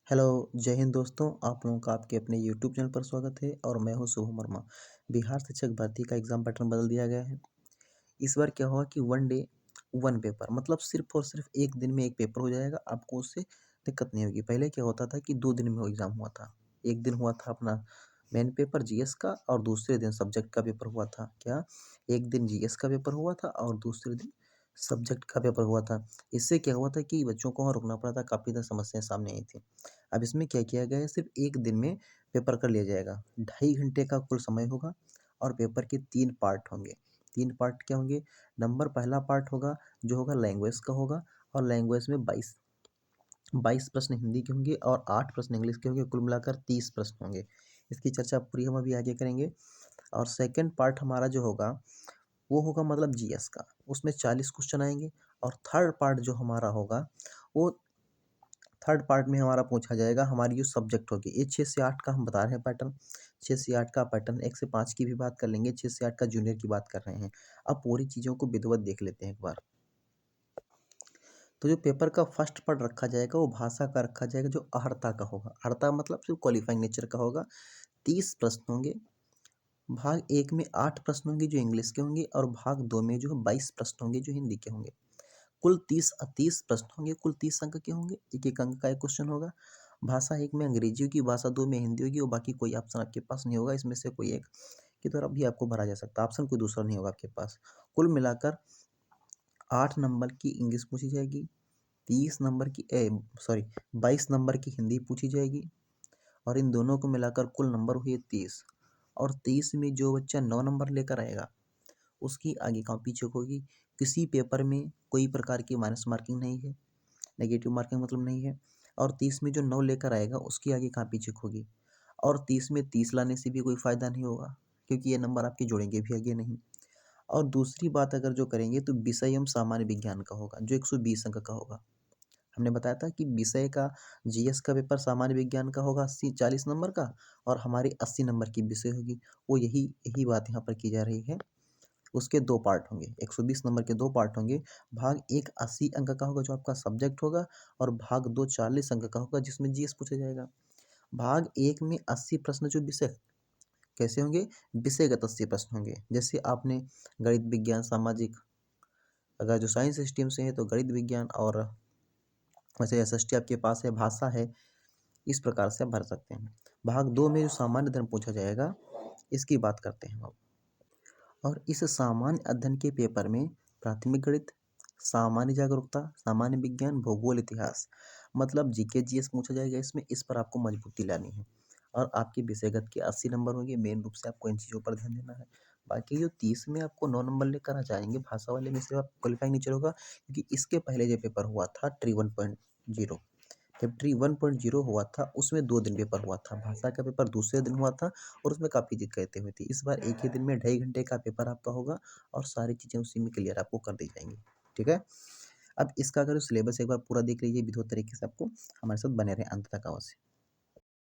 Hello, जय हिंद दोस्तों। आप लोगों का आपके अपने यूट्यूब चैनल पर स्वागत है और मैं हूं शुभम वर्मा। बिहार शिक्षक भर्ती का एग्ज़ाम पैटर्न बदल दिया गया है। इस बार क्या हुआ कि वन डे वन पेपर, मतलब सिर्फ़ और सिर्फ़ एक दिन में एक पेपर हो जाएगा, आपको उससे दिक्कत नहीं होगी। पहले क्या होता था कि 2 दिन में वो एग्ज़ाम हुआ था। एक दिन हुआ था अपना मेन पेपर जीएस का और दूसरे दिन सब्जेक्ट का पेपर हुआ था। क्या? एक दिन जीएस का पेपर हुआ था और दूसरे दिन सब्जेक्ट का पेपर हुआ था। इससे क्या हुआ था कि बच्चों को वहाँ रुकना पड़ा था, काफ़ी ज़्यादा समस्याएँ सामने आई थी। अब इसमें क्या किया गया है, सिर्फ एक दिन में पेपर कर लिया जाएगा। 2.5 घंटे का कुल समय होगा और पेपर के 3 पार्ट होंगे। 3 पार्ट क्या होंगे? नंबर पहला पार्ट होगा जो होगा लैंग्वेज का होगा और लैंग्वेज में 22 प्रश्न हिंदी के होंगे और 8 प्रश्न इंग्लिश के होंगे। कुल मिलाकर 30 प्रश्न होंगे। इसकी चर्चा पूरी हम अभी आगे करेंगे। और सेकंड पार्ट हमारा जो होगा वो होगा मतलब जीएस का। उसमें 40 क्वेश्चन आएंगे। और थर्ड पार्ट जो हमारा होगा वो थर्ड पार्ट में हमारा पूछा जाएगा हमारी जो सब्जेक्ट होगी। ये 6 से 8 का हम बता रहे हैं पैटर्न। 6 से 8 का पैटर्न, 1 से 5 की भी बात कर लेंगे, 6 से 8 का जूनियर की बात कर रहे हैं। अब पूरी चीज़ों को विधिवत देख लेते हैं एक बार। तो जो पेपर का फर्स्ट पार्ट रखा जाएगा वो भाषा का रखा जाएगा, जो अर्हता का होगा। अर्हता मतलब जो क्वालिफाइंग नेचर का होगा। 30 प्रश्न होंगे। भाग 1 में 8 प्रश्न होंगे जो इंग्लिश के होंगे और भाग 2 में जो है 22 प्रश्न होंगे जो हिंदी के होंगे। कुल 30 प्रश्न होंगे, कुल 30 अंक के होंगे। एक-एक अंक का एक क्वेश्चन होगा। भाषा 1 में अंग्रेजी होगी, भाषा 2 में हिंदी होगी और बाकी कोई ऑप्शन आपके पास नहीं होगा। इसमें से कोई एक के द्वारा भी आपको भरा जा सकता है। ऑप्शन कोई दूसरा नहीं होगा आपके पास। कुल मिलाकर 8 नंबर की इंग्लिश पूछी जाएगी, 30 नंबर की 22 नंबर की हिंदी पूछी जाएगी और इन दोनों को मिलाकर कुल नंबर हुए 30। और 30 में जो बच्चा 9 नंबर लेकर आएगा उसकी आगे कॉपी चेक होगी। किसी पेपर में कोई प्रकार की माइनस मार्किंग नहीं है, नेगेटिव मार्किंग मतलब नहीं है। और 30 में जो 9 लेकर आएगा उसकी आगे कॉपी चेक होगी। और 30 में 30 लाने से भी कोई फ़ायदा नहीं होगा, क्योंकि ये नंबर आपके जुड़ेंगे भी आगे नहीं। और दूसरी बात अगर जो करेंगे तो विषय एवं सामान्य विज्ञान का होगा, जो 120 अंक का होगा। हमने बताया था कि विषय का जीएस का पेपर सामान्य विज्ञान का होगा 40 नंबर का और हमारी 80 नंबर की विषय होगी। वो यही यही बात यहाँ पर की जा रही है। उसके 2 पार्ट होंगे, 120 नंबर के 2 पार्ट होंगे। भाग 1 80 अंक का होगा जो आपका सब्जेक्ट होगा और भाग 2 40 अंक का होगा जिसमें जीएस पूछा जाएगा। भाग 1 में 80 प्रश्न जो विषय कैसे होंगे? विषयगत 80 प्रश्न होंगे। जैसे आपने गणित, विज्ञान, सामाजिक, अगर जो साइंस स्ट्रीम से है तो गणित, विज्ञान और वैसे एसएसटी आपके पास है, भाषा है, इस प्रकार से आप भर सकते हैं। भाग 2 में जो सामान्य धर्म पूछा जाएगा इसकी बात करते हैं अब। और इस सामान्य अध्ययन के पेपर में प्राथमिक गणित, सामान्य जागरूकता, सामान्य विज्ञान, भूगोल, इतिहास, मतलब जीके जीएस पूछा जाएगा इसमें। इस पर आपको मजबूती लानी है और आपके विषयगत के 80 नंबर होंगे। मेन रूप से आपको इन चीज़ों पर ध्यान देना है। बाकी जो 30 में आपको 9 नंबर लेकर आ जाएंगे, भाषा वाले में से आप क्वालिफाइंग नेचर होगा, क्योंकि इसके पहले जो पेपर हुआ था ट्री 1.0, जब ट्री 1.0 हुआ था उसमें 2 दिन पेपर हुआ था। भाषा का पेपर दूसरे दिन हुआ था और उसमें काफ़ी दिक्कतें हुई थी। इस बार एक ही दिन में 2.5 घंटे का पेपर आपका होगा और सारी चीज़ें उसी में क्लियर आपको कर दी जाएंगी। ठीक है? अब इसका अगर सिलेबस एक बार पूरा देख लीजिए विधिवत तरीके से, आपको हमारे साथ बने रहें अंत तक अवश्य।